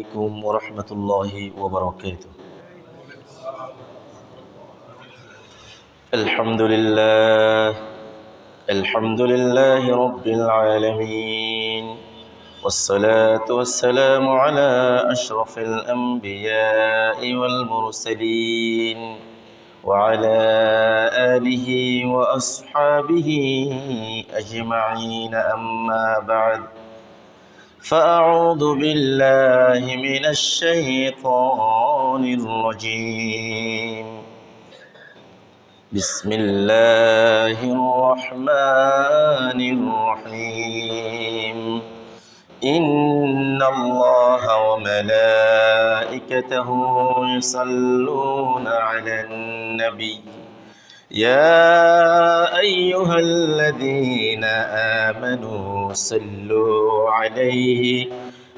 عليكم ورحمة الله وبركاته. الحمد لله رب العالمين، والصلاة والسلام على أشرف الأنبياء والمرسلين وعلى آله وأصحابه أجمعين، أما بعد، فأعوذ بالله من الشيطان الرجيم. بسم الله الرحمن الرحيم. إن الله وملائكته يصلون على النبي يا أيها الذين آمنوا صلوا عليه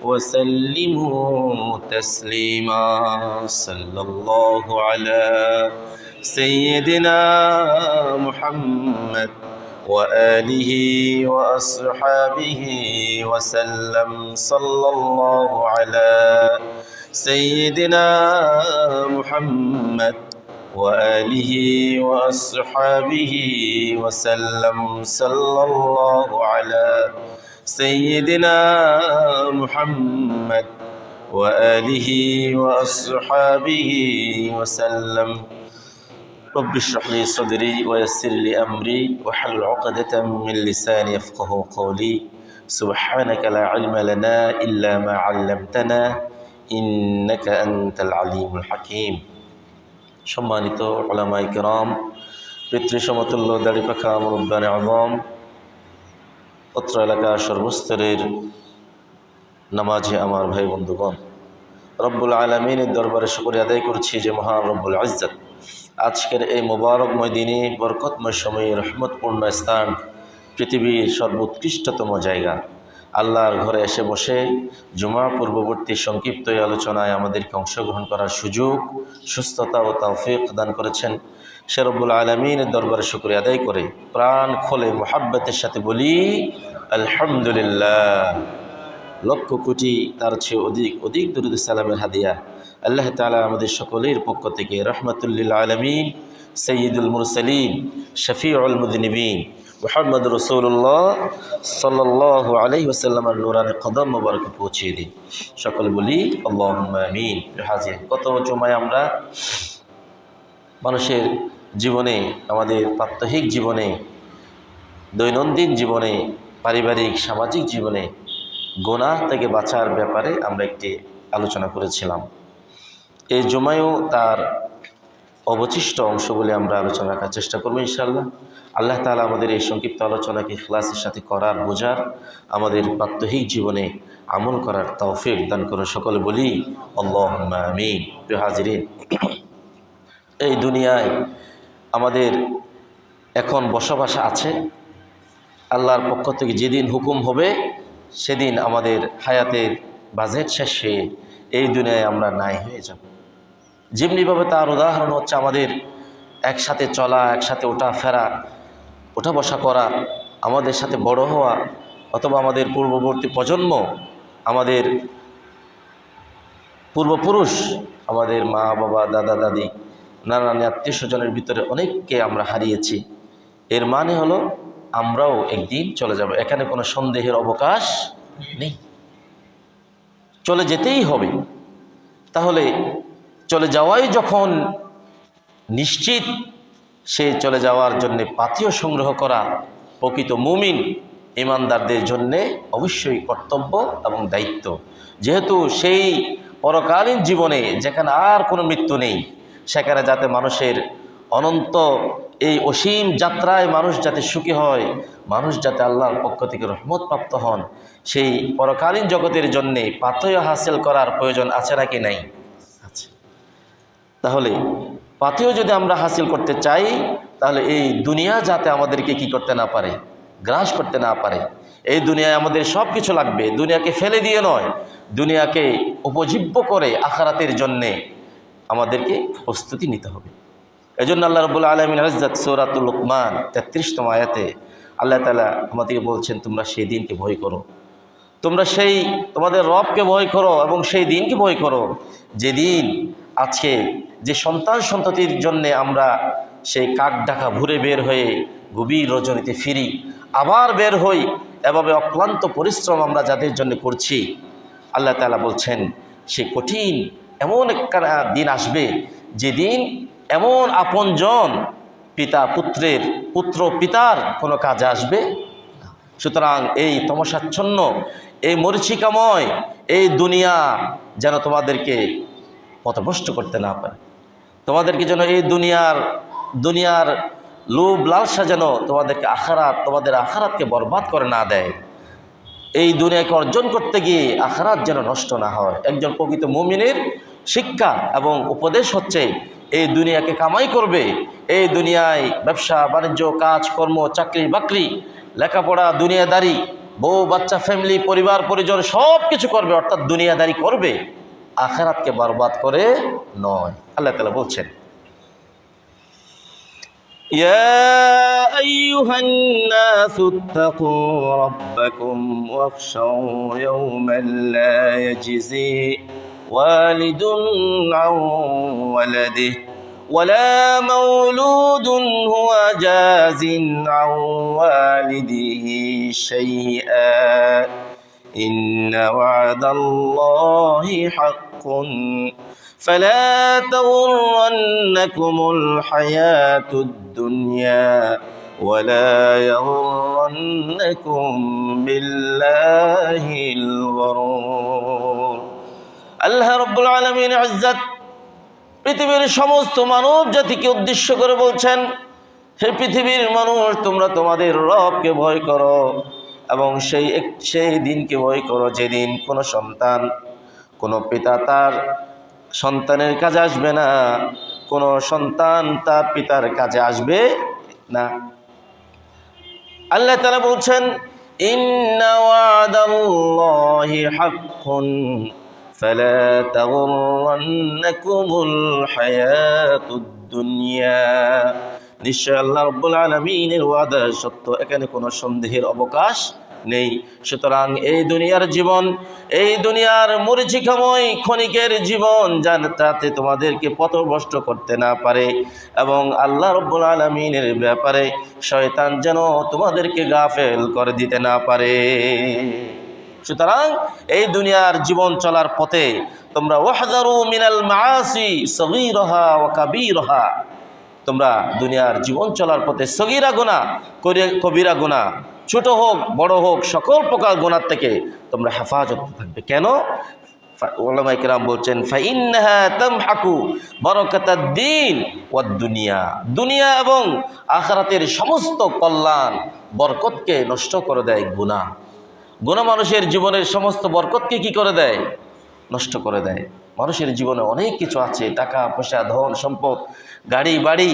وسلموا تسليما. صلى الله على سيدنا محمد وآله وأصحابه وسلم. صلى الله على سيدنا محمد وآله وأصحابه وسلم. صلى الله على سيدنا محمد وآله وأصحابه وسلم. رب اشرح لي صدري ويسر لي أمري واحلل عقدة من لساني يفقهوا قولي. سبحانك لا علم لنا إلا ما علمتنا إنك أنت العليم الحكيم. সম্মানিত উলামায়ে কেরাম, পিতৃ সমতুল্য দাড়ি পাখা মুরব্বানে আযম, অত্র এলাকার সর্বস্তরের নামাজি আমার ভাই বন্ধুগণ, রব্বুল আলামিনের দরবারে শুকরিয়া আদায় করছি যে মহান রব্বুল ইজ্জত আজকের এই মোবারকময় দিনে, বরকতময় সময়ে, রহমতপূর্ণ স্থান, পৃথিবীর সর্বোৎকৃষ্টতম জায়গা আল্লাহর ঘরে এসে বসে জুমা পূর্ববর্তী সংক্ষিপ্ত এই আলোচনায় আমাদেরকে অংশগ্রহণ করার সুযোগ, সুস্থতা ও তৌফিক দান করেছেন। সে রব্বুল আলামিনের দরবারে শুকরিয়া আদায় করে প্রাণ খোলে মুহাব্বতের সাথে বলি আলহামদুলিল্লাহ। লক্ষ কোটি তার চেয়ে অধিক দুরূদ সালামের হাদিয়া আল্লাহ তাআলা আমাদের সকলের পক্ষ থেকে রহমাতুল লিল আলামিন, সাইয়্যিদুল মুরসালিন, শফিউল মুযনিবিন মুহাম্মদ রাসূলুল্লাহ সাল্লাল্লাহু আলাইহি ওয়াসাল্লামের নূরানি কদম মোবারকে পৌঁছিয়ে দিন। সকলে বলি আল্লাহুম্মা আমিন। হাজির কত জুমায় আমরা মানুষের জীবনে, আমাদের প্রাত্যহিক জীবনে, দৈনন্দিন জীবনে, পারিবারিক সামাজিক জীবনে গুনাহ থেকে বাঁচার ব্যাপারে আমরা একটি আলোচনা করেছিলাম। এই জুমায়ও তার অবশিষ্ট অংশগুলি আমরা আলোচনা রাখার চেষ্টা করবো ইনশাআল্লাহ। আল্লাহ তাআলা আমাদের এই সংক্ষিপ্ত আলোচনাকে ইখলাসের সাথে করার, বোঝার, আমাদের প্রাত্যহিক জীবনে আমল করার তৌফিক দান করুন। সকলে বলি আল্লাহুম্মা আমিন। প্রিয় হাজিরিন, এই দুনিয়ায় আমাদের এখন বসবাস আছে। আল্লাহর পক্ষ থেকে যেদিন হুকুম হবে সেদিন আমাদের হায়াতের বাজেট শেষ হয়ে এই দুনিয়ায় আমরা নাই হয়ে যাব। যেমনিভাবে তার উদাহরণ হচ্ছে আমাদের একসাথে চলা, একসাথে ওঠা বসা করা, আমাদের সাথে বড় হওয়া, অথবা আমাদের পূর্ববর্তী প্রজন্ম, আমাদের পূর্বপুরুষ, আমাদের মা বাবা, দাদা দাদি, নানানি, আত্মীয় স্বজনের ভিতরে অনেককে আমরা হারিয়েছি। এর মানে হলো আমরাও একদিন চলে যাব। এখানে কোনো সন্দেহের অবকাশ নেই, চলে যেতেই হবে। তাহলে চলে যাওয়াই যখন নিশ্চিত, সে চলে যাওয়ার জন্যে পাথেয় সংগ্রহ করা প্রকৃত মুমিন ইমানদারদের জন্যে অবশ্যই কর্তব্য এবং দায়িত্ব। যেহেতু সেই পরকালীন জীবনে যেখানে আর কোনো মৃত্যু নেই, সেখানে যাতে মানুষের অনন্ত এই অসীম যাত্রায় মানুষ যাতে সুখী হয়, মানুষ যাতে আল্লাহর পক্ষ থেকে রহমত প্রাপ্ত হন, সেই পরকালীন জগতের জন্যে পাথেয় হাসিল করার প্রয়োজন আছে নাকি নাই? আছে। তাহলে পাথেয় যদি আমরা হাসিল করতে চাই, তাহলে এই দুনিয়া যাতে আমাদেরকে কি করতে না পারে, গ্রাস করতে না পারে। এই দুনিয়ায় আমাদের সব কিছু লাগবে, দুনিয়াকে ফেলে দিয়ে নয়, দুনিয়াকে উপজীব্য করে আখিরাতের জন্যে আমাদেরকে প্রস্তুতি নিতে হবে। এজন্য আল্লাহ রাব্বুল আলামিন ইজ্জত সূরাতুল লুকমান 33তম আয়াতে আল্লাহ তাআলা আমাদেরকে বলছেন, তোমরা সেই দিনকে ভয় করো তোমরা সেই তোমাদের রবকে ভয় করো এবং সেই দিনকে ভয় করো যেদিন আজকে যে সন্তান সন্ততির জন্যে আমরা সেই কাক ডাকা ভুরে বের হয়ে গভীর রজনীতে ফিরি, আবার বের হই, এভাবে অক্লান্ত পরিশ্রম আমরা যাদের জন্য করছি, আল্লাহ তাআলা বলছেন সে কঠিন এমন একটা দিন আসবে যেদিন এমন আপনজন পিতা পুত্রের, পুত্র পিতার কোনো কাজে আসবে। সুতরাং এই তমসাচ্ছন্ন, এই মরিচিকাময় এই দুনিয়া যেন তোমাদেরকে পথভ্রষ্ট করতে না পারে, তোমাদেরকে যেন এই দুনিয়ার লোভ লালসা যেন তোমাদের আখারাতকে বরবাদ করে না দেয়। এই দুনিয়াকে অর্জন করতে গিয়ে আখারাত যেন নষ্ট না হয়। একজন প্রকৃত মুমিনের শিক্ষা এবং উপদেশ হচ্ছে এই দুনিয়াকে কামাই করবে, এই দুনিয়ায় ব্যবসা বাণিজ্য কাজ কর্ম চাকরি বাকরি লেখাপড়া দুনিয়াদারি বউ বাচ্চা ফ্যামিলি পরিবার পরিজন সব কিছু করবে, অর্থাৎ দুনিয়াদারি করবে, আখিরাতকে বরবাদ করে নয়। আল্লাহ তাআলা বলছেন ইয়া আইয়ুহান-নাসু ইত্তাকু রাব্বাকুম ওয়াখশাউ ইয়াওমান লা ইয়াজজি ওয়ালিদুন আন ওয়ালাদিহি ولا مولود هو جاز عن والده شيئا إن وعد الله حق فلا تغرنكم الحياة الدنيا ولا يغرنكم بالله الغرور الله رب العالمين عزت পৃথিবীর সমস্ত মানব জাতিকে উদ্দেশ্য করে বলছেন, হে পৃথিবীর মানুষ, তোমরা তোমাদের রবকে ভয় করো এবং সেই দিনকে ভয় করো যেদিন কোনো সন্তান, কোনো পিতা তার সন্তানের কাজে আসবে না, কোনো সন্তান তার পিতার কাজে আসবে না। আল্লাহ তাআলা বলছেন ইন্না ওয়াদাল্লাহি হাক্কুন فلا تغرنكم الحياة الدنيا নিশ্চয় আল্লাহ রাব্বুল আলামিনের ওয়াদা সত্য, এখানে কোনো সন্দেহের অবকাশ নেই। সুতরাং এই দুনিয়ার জীবন, এই দুনিয়ার মরিচিকাময় ক্ষণিকের জীবন যাতে তোমাদেরকে পথভ্রষ্ট করতে না পারে এবং আল্লাহ রাব্বুল আলামিনের ব্যাপারে শয়তান যেন তোমাদেরকে গাফেল করে দিতে না পারে। সুতরাং এই দুনিয়ার জীবন চলার পথে তোমরা ওয়াহযারু মিনাল মাআসি সগীরাহা ওয়া কাবীরাহা, তোমরা দুনিয়ার জীবন চলার পথে সগীরা গুনাহ কবিরা গুনাহ ছোট হোক বড় হোক সকল প্রকার গুনাহ থেকে তোমরা হেফাজত থাকবে। কেন? উলামায়ে কেরাম বলছেন ফাইন্নাহা তামহাকু বারাকাতাদ দ্বীন ওয়াদ দুনিয়া, দুনিয়া এবং আখিরাতের সমস্ত কল্যাণ বরকতকে নষ্ট করে দেয় গুনাহ। গুনাহ মানুষের জীবনের সমস্ত বরকতকে কি করে দেয়? নষ্ট করে দেয়। মানুষের জীবনে অনেক কিছু আছে, টাকা পয়সা ধন সম্পদ গাড়ি বাড়ি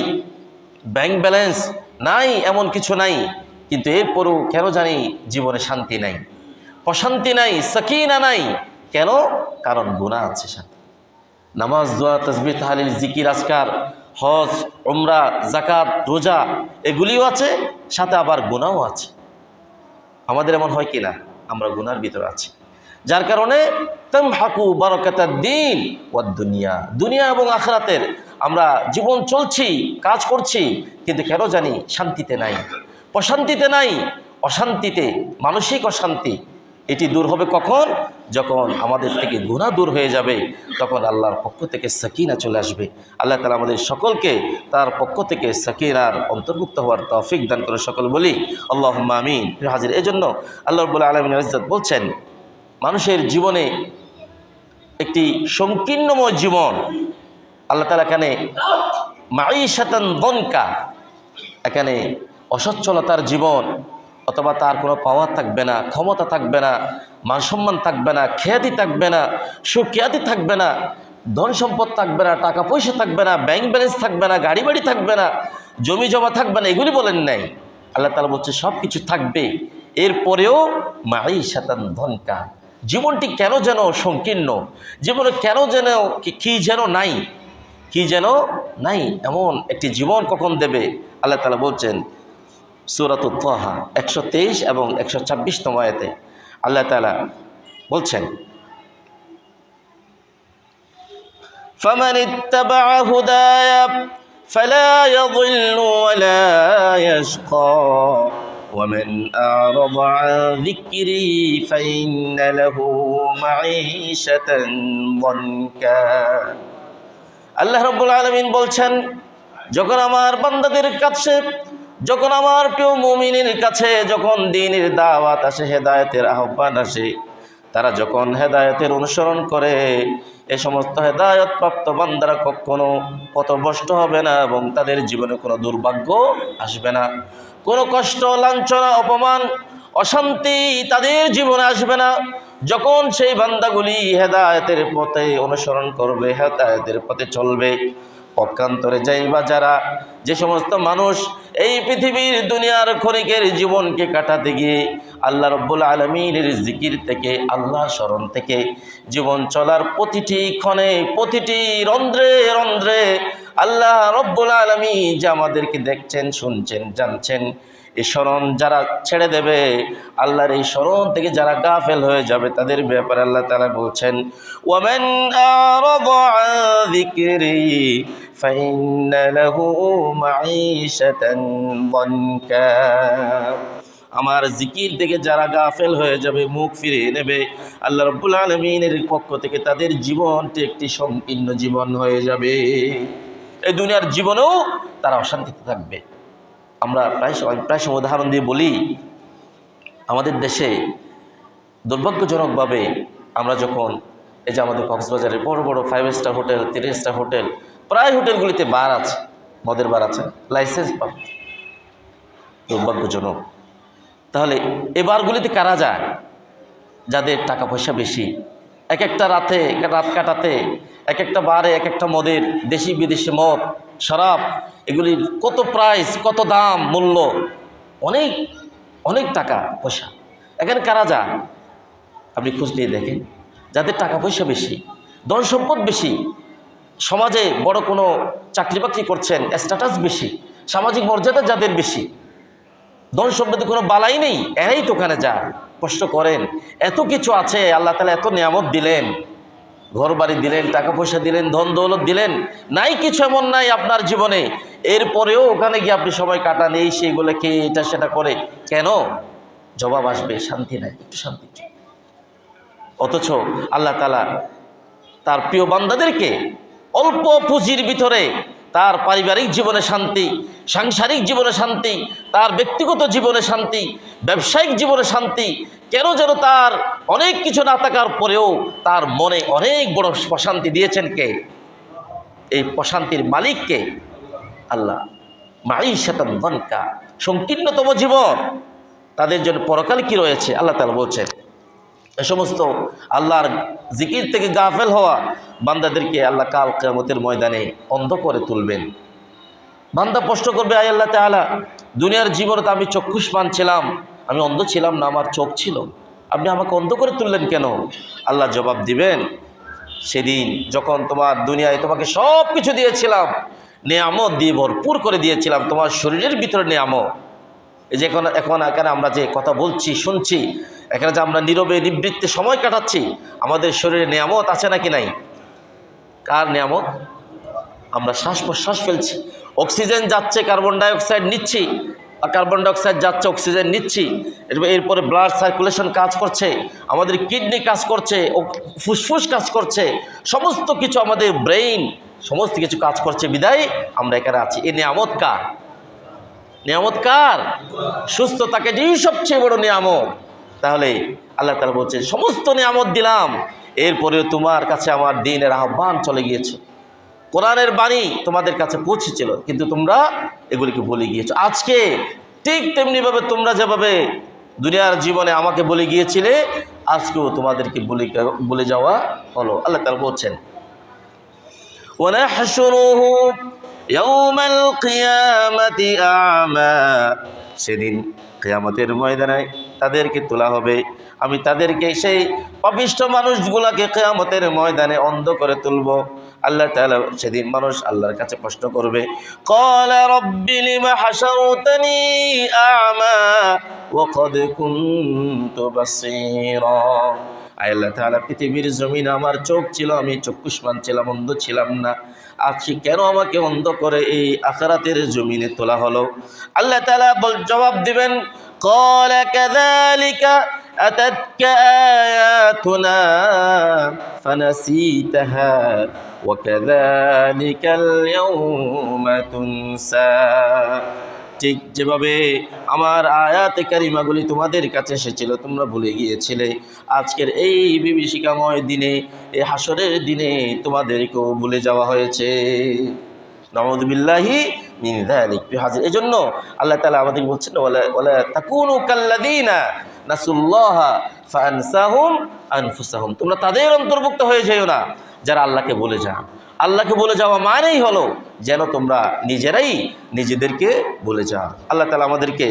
ব্যাংক ব্যালেন্স নাই এমন কিছু নাই, কিন্তু এরপরও কেন জানি জীবনে শান্তি নাই, প্রশান্তি নাই, সাকিনা নাই। কেন? কারণ গুনাহ আছে সাথে। নামাজ দোয়া তাসবিহ তাহলিল জিকির আজকার হজ উমরা যাকাত রোজা এগুলিও আছে, সাথে আবার গুনাহও আছে। আমাদের এমন হয় কি না? আমরা গুনার ভিতরে আছি, যার কারণে তামহাকু বারাকাতাদ দ্বীন ওয়াদ দুনিয়া, দুনিয়া এবং আখিরাতের আমরা জীবন চলছি কাজ করছি, কিন্তু কেন জানি শান্তিতে নাই, প্রশান্তিতে নাই, অশান্তিতে, মানসিক অশান্তি। এটি দূর হবে কখন? যখন আমাদের থেকে গুনাহ দূর হয়ে যাবে, তখন আল্লাহর পক্ষ থেকে সাকিনা চলে আসবে। আল্লাহ তাআলা আমাদের সকলকে তার পক্ষ থেকে সাকিনার অন্তর্ভুক্ত হওয়ার তৌফিক দান করে সকল বলি আল্লাহুম্মা আমিন। হাজির এজন্য আল্লাহ রাব্বুল আলামিনের ইজ্জত বলছেন মানুষের জীবনে একটি সংকীর্ণময় জীবন, আল্লাহ তাআলা এখানে মাঈশাতান দনকা, এখানে অসচ্ছলতার জীবন, অথবা তার কোনো পাওয়ার থাকবে না, ক্ষমতা থাকবে না, মান সম্মান থাকবে না, খ্যাতি থাকবে না, সুখ্যাতি থাকবে না, ধন সম্পদ থাকবে না, টাকা পয়সা থাকবে না, ব্যাংক ব্যালেন্স থাকবে না, গাড়ি বাড়ি থাকবে না, জমি জমা থাকবে না, এগুলি বলেন নাই। আল্লাহ তাআলা বলছে সব কিছু থাকবে, এরপরেও মাঈশাতান দনকা, জীবনটি কেন যেন সংকীর্ণ, জীবনে কেন যেন কি যেন নাই, কি যেন নাই, এমন একটি জীবন কখন দেবে? আল্লাহ তাআলা বলছেন সূরাতুত তাহা 123 এবং 126তম আয়াতে, আল্লাহ তাআলা বলছেন, فمن اتبع هداي فلا يضل ولا يشقى ومن أعرض عن ذكري فإن له معيشة ضنكا। আল্লাহ রাব্বুল আলামিন বলছেন, যখন আমার বান্দাদের কাছে, যখন আমার প্রিয় মুমিনের কাছে যখন দ্বীনের দাওয়াত আসে, হেদায়েতের আহ্বান আসে, তারা যখন হেদায়েতের অনুসরণ করে, এই সমস্ত হেদায়েত প্রাপ্ত বান্দারা কখনো পথভ্রষ্ট হবে না এবং তাদের জীবনে কোনো দুর্ভাগ্য আসবে না, কোনো কষ্ট, লাঞ্ছনা, অপমান, অশান্তি তাদের জীবনে আসবে না। যখন সেই বান্দাগুলি হেদায়েতের পথে অনুসরণ করবে, হেদায়েতের পথে চলবে। পক্ষান্তরে যাইবা যারা, যে সমস্ত মানুষ এই পৃথিবীর দুনিয়ার ক্ষণিকের জীবনকে কাটাতে গিয়ে আল্লাহ রাব্বুল আলামিনের জিকির থেকে, আল্লাহর স্মরণ থেকে জীবন চলার প্রতিটি ক্ষণে, প্রতিটি রন্ধ্রে রন্ধ্রে আল্লাহ রাব্বুল আলামিন যে আমাদেরকে দেখছেন, শুনছেন, জানছেন, এই স্মরণ যারা ছেড়ে দেবে, আল্লাহর এই স্মরণ থেকে যারা গাফেল হয়ে যাবে, তাদের ব্যাপারে আল্লাহ তাআলা বলছেন, ওয়ামান আরাদা আন যিকরি ফাইন্না লাহু মাঈশাতান দানকা। আমার জিকির থেকে যারা গাফেল হয়ে যাবে, মুখ ফিরিয়ে নেবে, আল্লাহ রাব্বুল আলামিনের পক্ষ থেকে তাদের জীবনটি একটি সংকীর্ণ জীবন হয়ে যাবে। এই দুনিয়ার জীবনেও তারা অশান্তিতে থাকবে। আমরা প্রায় সময় উদাহরণ দিয়ে বলি, আমাদের দেশে দুর্ভাগ্যজনকভাবে আমরা যখন এই যে আমাদের কক্সবাজারে বড় বড় 5 স্টার হোটেল, 3 স্টার হোটেল, প্রায় হোটেলগুলিতে বার আছে, মদের বার আছে, লাইসেন্স প্রাপ্ত। দুর্ভাগ্যজনক। তাহলে এ বারগুলিতে কারা যায়? যাদের টাকা পয়সা বেশি। এক একটা রাত কাটাতে এক একটা বারে এক একটা মদের, দেশি বিদেশি মদ, শরাব, এগুলির কত প্রাইস, কত দাম, মূল্য, অনেক অনেক টাকা পয়সা। এখানে কারা যায়? আপনি খোঁজ নিয়ে দেখেন, যাদের টাকা পয়সা বেশি, ধন সম্পদ বেশি, সমাজে বড় কোনো চাকরি বাকরি করছেন, স্ট্যাটাস বেশি, সামাজিক মর্যাদা যাদের বেশি, ধন সম্পদে কোনো বালাই নেই, এরাই তো ওখানে যায়। কষ্ট করেন, এত কিছু আছে, আল্লাহ তাআলা এত নিয়ামত দিলেন, ঘর বাড়ি দিলেন, টাকা পয়সা দিলেন, ধন দৌলত দিলেন, নাই কিছু এমন নাই আপনার জীবনে, এরপরেও ওখানে গিয়ে আপনি সময় কাটান, এই সেইগুলো খেয়ে এটা সেটা করে। কেন? জবাব আসবে, শান্তি নাই, একটু শান্তি। অথচ আল্লাহ তাআলা তার প্রিয় বান্দাদেরকে অল্প পুঁজির ভিতরে তার পারিবারিক জীবনে শান্তি, সাংসারিক জীবনে শান্তি, তার ব্যক্তিগত জীবনে শান্তি, ব্যবসায়িক জীবনে শান্তি, কেন যেন তার অনেক কিছু না থাকার পরেও তার মনে অনেক বড় প্রশান্তি দিয়েছেন কে? এই প্রশান্তির মালিক কে? আল্লাহ। মাঈশাতান দানকা, সংকীর্ণতম জীবন তাদের জন্য পরকালে কি রয়েছে? আল্লাহ তাআলা বলছেন, এ সমস্ত আল্লাহর জিকির থেকে গাফেল হওয়া বান্দাদেরকে আল্লাহ কাল কিয়ামতের ময়দানে অন্ধ করে তুলবেন। বান্দা প্রশ্ন করবে, আয় আল্লাহ তাআলা, দুনিয়ার জীবনে তো আমি চক্ষুষ্মান ছিলাম, আমি অন্ধ ছিলাম না, আমার চোখ ছিল, আপনি আমাকে অন্ধ করে তুললেন কেন? আল্লাহ জবাব দিবেন, সেদিন যখন তোমার দুনিয়ায় তোমাকে সব কিছু দিয়েছিলাম, নেয়ামত দিয়ে ভরপুর করে দিয়েছিলাম, তোমার শরীরের ভিতরে নেয়ামত। এই যে এখন এখানে আমরা যে কথা বলছি, শুনছি, এখানে যে আমরা নীরবে নিবৃত্তে সময় কাটাচ্ছি, আমাদের শরীরে নেয়ামত আছে নাকি নাই? কার নেয়ামত? আমরা শ্বাস প্রশ্বাস ফেলছি, অক্সিজেন যাচ্ছে, কার্বন ডাইঅক্সাইড নিচ্ছি, কার্বন ডাইঅক্সাইড যাচ্ছে, অক্সিজেন নিচ্ছি, এরপরে ব্লাড সার্কুলেশন কাজ করছে, আমাদের কিডনি কাজ করছে, ফুসফুস কাজ করছে, সমস্ত কিছু, আমাদের ব্রেইন, সমস্ত কিছু কাজ করছে, বিদায় আমরা এখানে আছি। এই নিয়ামত কার? নিয়ামত কার? সুস্থতাকে যেই সবচেয়ে বড় নিয়ামত। তাহলে আল্লাহ তাআলা বলছেন, সমস্ত নিয়ামত দিলাম, এরপরেও তোমার কাছে আমার দ্বীনের আহ্বান চলে গিয়েছে, কোরআনের বাণী তোমাদের কাছে পৌঁছেছিল, কিন্তু তোমরা এগুলিকে ভুলে গিয়েছো। আজকে ঠিক তেমনিভাবে তোমরা যেভাবে দুনিয়ার জীবনে আমাকে বলে গিয়েছিলে, আজকেও তোমাদেরকে বলে যাওয়া হলো। আল্লাহ তাআলা বলছেন, ওয়ানাহশুরুহু ইয়াওমাল কিয়ামাতি আ'মা, সেদিন কিয়ামতের ময়দানে তাদেরকে তোলা হবে, আমি তাদেরকে সেই পাপিষ্ঠ মানুষগুলাকে কিয়ামতের ময়দানে অন্ধ করে তুলব। আল্লাহ তাআলা সেদিন মানুষ আল্লাহর কাছে প্রশ্ন করবে, ক্বালা রাব্বি লিমা হাশারতানি আ'মা ওয়া ক্বাদ কুনতু বাসীরা। আল্লাহ তাআলা পৃথিবীর জমিনে আমার চোখ ছিল, আমি চক্ষুষ্মান ছিলাম, অন্ধ ছিলাম না, আজকে কেন আমাকে অন্ধ করে এই আখিরাতের জমিনে তোলা হলো? আল্লাহ তাআলা জবাব দিবেন, ক্বালা কাযালিকা আতাতকা আয়াতুনা ফানাসিতাহা ওয়া কাযালিকাল ইয়াওমা তুনসা। ঠিক যেভাবে আমার আয়াতে কারিমাগুলি তোমাদের কাছে এসেছিল, তোমরা ভুলে গিয়েছিলে, আজকের এই বিভীষিকাময় দিনে, এই হাসরের দিনে তোমাদেরকেও ভুলে যাওয়া হয়েছে। নাউযুবিল্লাহি মিন যালিক। এজন্য আল্লাহ তাআলা আমাদের বলছেন, ওয়ালা তাকুনু কাল্লাযীনা নাসুল্লাহা ফাআনসাহুম আনফুসাহুম। তোমরা তাদের অন্তর্ভুক্ত হয়ে যেও না যারা আল্লাহকে ভুলে যায়। আল্লাহকে ভুলে যাওয়া মানেই হলো যেন তোমরা নিজেরাই নিজেদেরকে ভুলে যাও। আল্লাহ তাআলা আমাদেরকে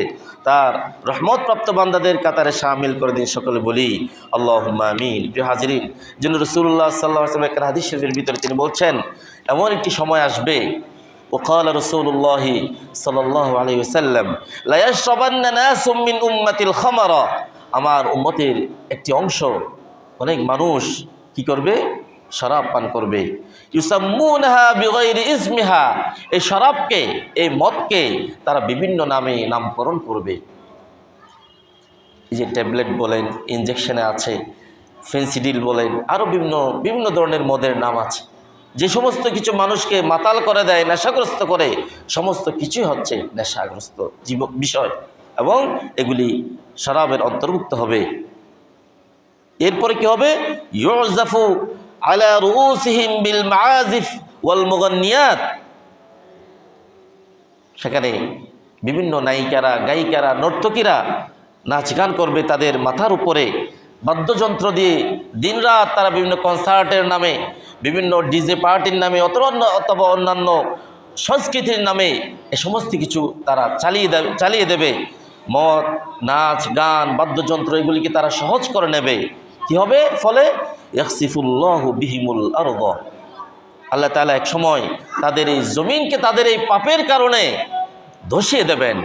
তার রহমতপ্রাপ্ত বান্দাদের কাতারে শামিল করে দিন, সকলে বলি আল্লাহুম্মা আমিন। প্রিয় হাজিরিন, যিনি রাসূলুল্লাহ সাল্লাল্লাহু আলাইহি ওয়াসাল্লাম একটা হাদিস শরীফের ভিতরে তিনি বলছেন, এমন একটি সময় আসবে, وقال رسول الله صلى الله عليه وسلم لا يشربن ناس من أمة الخمر। আমার উম্মতের একটি অংশ, অনেক মানুষ কি করবে? শরাব পান করবে। ইউসাম্মুনহা বিগাইরি ইসমিহা। এই শরাবকে, এই মদকে তারা বিভিন্ন নামে নামকরণ করবে। এই যে ট্যাবলেট বলেন, ইনজেকশনে আছে, ফেন্সিডিল বলেন, আরও বিভিন্ন ধরনের মদের নাম আছে। যে সমস্ত কিছু মানুষকে মাতাল করে দেয়, নেশাগ্রস্ত করে, সমস্ত কিছুই হচ্ছে নেশাগ্রস্ত বিষয়, এবং এগুলি শরাবের অন্তর্ভুক্ত হবে। এরপরে কি হবে? ইউজাফু আলা রুউসিহিম বিল মাআজিফ ওয়াল মুগান্নিয়াত। সেখানে বিভিন্ন নায়িকারা, গায়িকারা, নর্তকীরা নাচ গান করবে তাদের মাথার উপরে বাদ্যযন্ত্র দিয়ে। দিনরাত তারা বিভিন্ন কনসার্টের নামে, বিভিন্ন ডিজে পার্টির নামে, অথবা অন্যান্য সংস্কৃতির নামে এ সমস্ত কিছু তারা চালিয়ে দেবে। মদ, নাচ গান, বাদ্যযন্ত্র এগুলিকে তারা সহজ করে নেবে। কি হবে ফলে? ইয়াখসিফুল্লাহু বিহিমুল আরদ। আল্লাহ তাআলা এক সময় তাদের এই জমিনকে তাদের এই পাপের কারণে ধসিয়ে দেবেন।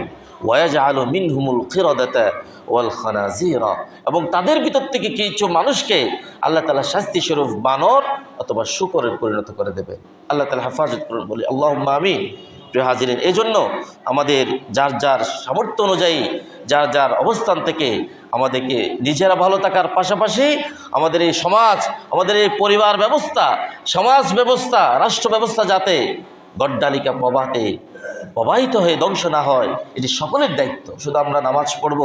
ওয়ায়াজআলু মিনহুমুল কিরাদাতা ওয়াল খানাজিরা। এবং তাদের ভিতর থেকে কিছু মানুষকে আল্লাহ তাআলা শাস্তি স্বরূপ বানর অথবা শূকরে পরিণত করে দেবে। আল্লাহ তাআলা হেফাজত করুন, বলি আল্লাহুম্মা আমিন। প্রিয় হাজিরিন, এই জন্য আমাদের যার যার সামর্থ্য অনুযায়ী, যার যার অবস্থান থেকে আমাদেরকে নিজেরা ভালো থাকার পাশাপাশি আমাদের এই সমাজ, আমাদের এই পরিবার ব্যবস্থা, সমাজ ব্যবস্থা, রাষ্ট্র ব্যবস্থা যাতে গড্ডালিকা প্রবাহিত হয়ে ধ্বংস না হয়, এটি সকলের দায়িত্ব। শুধু আমরা নামাজ পড়ব,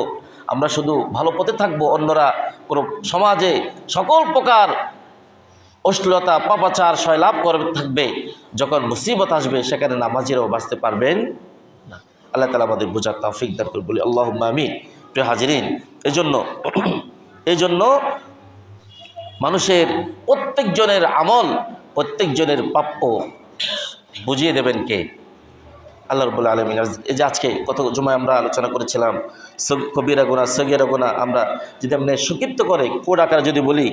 আমরা শুধু ভালো পথে থাকবো, অন্যরা পুরো সমাজে সকল প্রকার অশ্লীলতা, পাপাচার সয়লাভ করে থাকবে, যখন মুসিবত আসবে সেখানে নামাজিরাও বাঁচতে পারবেন না। আল্লাহ তাআলা আমাদের বোঝার তৌফিক দান করুন, বলি আল্লাহুম্মা আমিন। প্রিয় হাজিরিন, এই জন্য মানুষের প্রত্যেকজনের আমল, প্রত্যেকজনের প্রাপ্য বুঝিয়ে দেবেন কে? আল্লাহ রাব্বুল আলামিন। এই যে আজকে কত জুমায় আমরা আলোচনা করেছিলাম কবিরা গুনাহ, সগীরা গুনাহ, আমরা যদি আমরা সংক্ষিপ্ত করে কোড আকারে যদি বলি,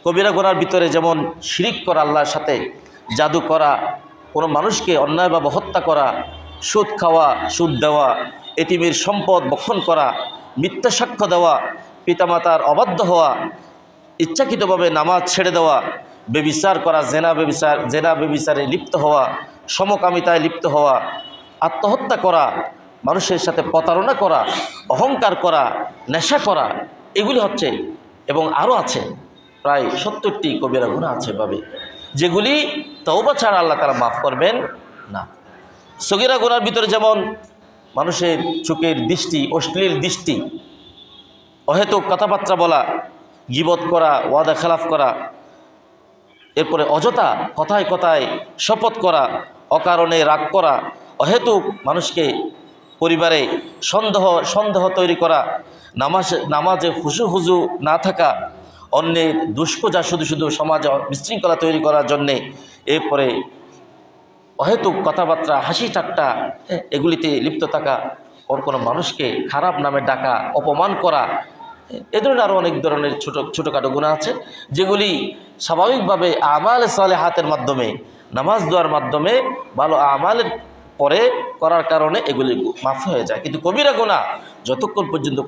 কবিরা গুনার ভিতরে যেমন শিরিক করা আল্লাহর সাথে, জাদু করা, কোনো মানুষকে অন্যায়ভাবে হত্যা করা, সুদ খাওয়া, সুদ দেওয়া, এতিমের সম্পদ ভক্ষণ করা, মিথ্যা সাক্ষ্য দেওয়া, পিতামাতার অবাধ্য হওয়া, ইচ্ছাকৃতভাবে নামাজ ছেড়ে দেওয়া, বেবিচার করা, জেনা বেবিচারে লিপ্ত হওয়া, সমকামিতায় লিপ্ত হওয়া, আত্মহত্যা করা, মানুষের সাথে প্রতারণা করা, অহংকার করা, নেশা করা, এগুলি হচ্ছে, এবং আরও আছে প্রায় 70টি কবিরা গুনাহ আছে ভাবে, যেগুলি তওবা ছাড়া আল্লাহ তাআলা মাফ করবেন না। সগীরা গুনার ভিতরে যেমন মানুষের চোখের দৃষ্টি, অশ্লীল দৃষ্টি, অহেতুক কথাবার্তা বলা, গীবত করা, ওয়াদা খেলাফ করা, এরপরে অযথা কথায় কথায় শপথ করা, অকারণে রাগ করা, অহেতুক মানুষকে পরিবারে সন্দেহ তৈরি করা, নামাজে হুজু না থাকা, অন্যের দুষ্কর্ম শুধু সমাজে বিশৃঙ্খলা তৈরি করার জন্যে, এরপরে অহেতুক কথাবার্তা, হাসি ঠাট্টা, এগুলিতে লিপ্ত থাকা, ওর কোনো মানুষকে খারাপ নামে ডাকা, অপমান করা, এ ধরনের আরও অনেক ধরনের ছোটোখাটো গুনাহ আছে যেগুলি স্বাভাবিকভাবে আমাল সালেহাতের মাধ্যমে, নামাজ দোয়ার মাধ্যমে, ভালো আমালের পরে করার কারণে এগুলি মাফ হয়ে যায়। কিন্তু কবিরা গুনাহ যতক্ষণ পর্যন্ত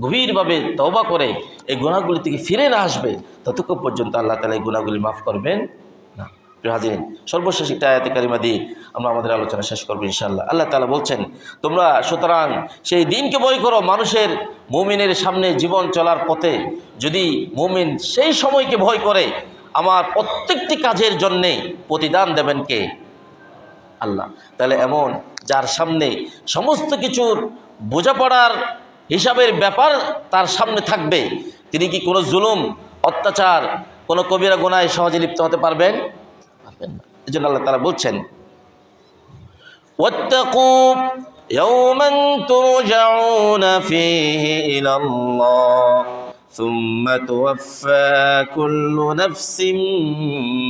গভীরভাবে তওবা করে এই গুনাহগুলি থেকে ফিরে না আসবে ততক্ষণ পর্যন্ত আল্লাহ তাআলা এই গুনাহগুলি মাফ করবেন না। প্রিয় হাজিরিন, সর্বশেষ একটা আয়াতে কারিমা দিয়ে আমরা আমাদের আলোচনা শেষ করবো ইনশাআল্লাহ। আল্লাহ তাআলা বলছেন, তোমরা সুতরাং সেই দিনকে ভয় করো। মানুষের, মুমিনের সামনে জীবন চলার পথে যদি মুমিন সেই সময়কে ভয় করে, আমার প্রত্যেকটি কাজের জন্যে প্রতিদান দেবেন কে? আল্লাহ। তাহলে এমন যার সামনে সমস্ত কিছুর বোঝাপড়ার হিসাবের ব্যাপার তার সামনে থাকবে, তিনি কি কোনো জুলুম, অত্যাচার, কোনো কবিরা গুনাহে সহজে লিপ্ত হতে পারবেন? পারবেন না। এই জন্য আল্লাহ তাআলা বলছেন, ওয়াত্তাকু ইয়াওমান তুরজাউনা ফীহি ইলাল্লাহ সুম্মা তুওয়াফফা কুল্লু নাফসিম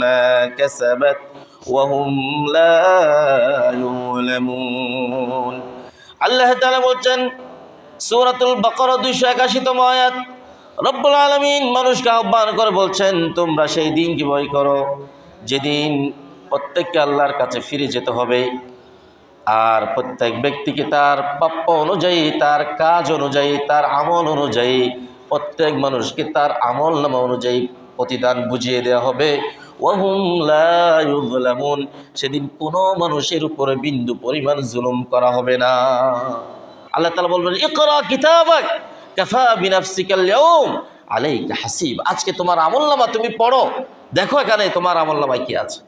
মা কাসাবাত ওয়া হুম লা ইউলামুন। আল্লাহ তাআলা বলছেন সূরাতুল বাকারা 281তম আয়াত, রব্বুল আলামিন মানুষকে আহ্বান করে বলছেন, তোমরা সেই দিনকে ভয় করো যেদিন প্রত্যেককে আল্লাহর কাছে ফিরে যেতে হবে, আর প্রত্যেক ব্যক্তিকে তার প্রাপ্য অনুযায়ী, তার কাজ অনুযায়ী, তার আমল অনুযায়ী, প্রত্যেক মানুষকে তার আমল নামা অনুযায়ী প্রতিদান বুঝিয়ে দেওয়া হবে। ওয়াহুম লা ইউযলামুন, সেদিন কোনো মানুষের উপরে বিন্দু পরিমাণ জুলুম করা হবে না। আল্লাহ তাআলা বলবেন, ইকরা কিতাবাক কাফা বিনাফসিকাল ইয়াউম আলাইকা হাসিব। আজকে তোমার আমলনামা তুমি পড়ো, দেখো এখানে তোমার আমলনামায় কি আছে।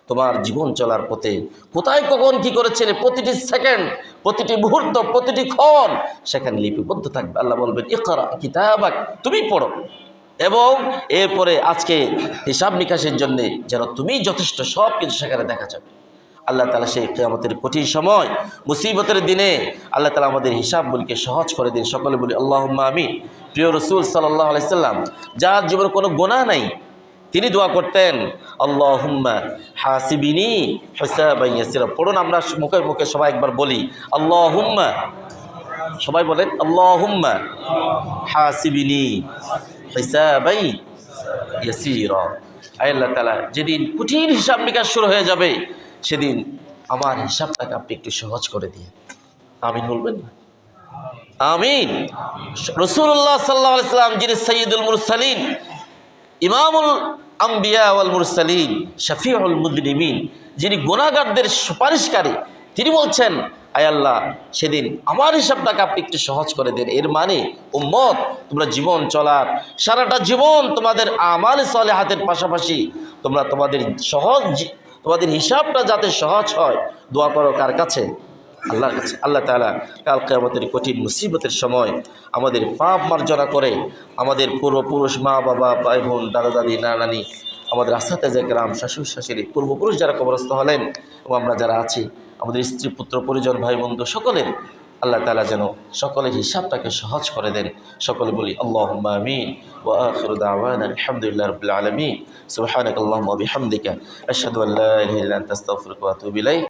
তোমার জীবন চলার পথে কোথায় কখন কি করেছিলে, প্রতিটি সেকেন্ড, প্রতিটি মুহূর্ত, প্রতিটি ক্ষণ সেখানে লিপিবদ্ধ থাকবে। আল্লাহ বলবেন, ইকরা কিতাবাক, তুমি পড়ো, এবং এরপরে আজকে হিসাব নিকাশের জন্য যেন তুমি যথেষ্ট, সব কিছু সেখানে দেখা যাবে। আল্লাহ তাআলা সেই কিয়ামতের কঠিন সময়, মুসিবতের দিনে আল্লাহ তাআলা আমাদের হিসাবগুলিকে সহজ করে দিন। সকলে বলি আল্লাহুম্মা আমিন। প্রিয় রাসূল সাল্লাল্লাহু আলাইহি সাল্লাম, যার জীবনে কোনো গুনাহ নাই, তিনি দোয়া করতেন, আল্লাহুম্মা হাসিবিনি হিসাবান ইয়াসিরা। পড়ুন, আমরা মুখে মুখে সবাই একবার বলি আল্লাহুম্মা, সবাই বলেন আল্লাহুম্মা হাসিবিনি হিসাবান ইয়াসিরা। আল্লাহ তাআলা যেদিন কঠিন হিসাব নিকাশ শুরু হয়ে যাবে, সেদিন আমার হিসাবটাকে আপনি একটু সহজ করে দিয়ে আমিন বলবেন না? আমিন। রাসূলুল্লাহ সাল্লাল্লাহু আলাইহি সাল্লাম, যিনি সাইয়্যিদুল মুরসালিন, ইমামুল আম্বিয়া ওয়াল মুরসালিন, শাফিউল মুযনিবিন, যিনি গুনাহগারদের সুপারিশকারী, তিনি বলছেন, আয় আল্লাহ, সেদিন আমার হিসাবটাকে আপনি একটু সহজ করে দেন। এর মানে উম্মত, তোমরা জীবন চলার সারাটা জীবন তোমাদের আমাল সালেহাতের পাশাপাশি তোমরা তোমাদের হিসাবটা যাতে সহজ হয়, দোয়া করো কার কাছে? আল্লাহর কাছে। আল্লাহ তাআলা কাল কিয়ামতের কঠিন মুসিবতের সময় আমাদের পাপ মার্জনা করে, আমাদের পূর্বপুরুষ, মা বাবা, ভাই বোন, দাদা দাদি, নানা নানি, আমাদের আসাতেজে কেরাম, শাশুড়ি শাশুড়ি, পূর্বপুরুষ যারা কবরস্থ হলেন, এবং আমরা যারা আছি, আমাদের স্ত্রী, পুত্র, পরিজন, ভাই বন্ধু, সকলের আল্লাহ তাআলা যেন সকলের হিসাবটাকে সহজ করে দেন। সকলে বলি আল্লাহুম্মা আমিন। ওয়া আখিরু দাওয়ানা আলহামদুলিল্লাহি রাব্বিল আলামিন। সুবহানাকাল্লাহুম্মা ওয়া বিহামদিকা আশহাদু আল্লা ইলাহা ইল্লা আনতা আস্তাগফিরুকা ওয়া আতুবু ইলাইক।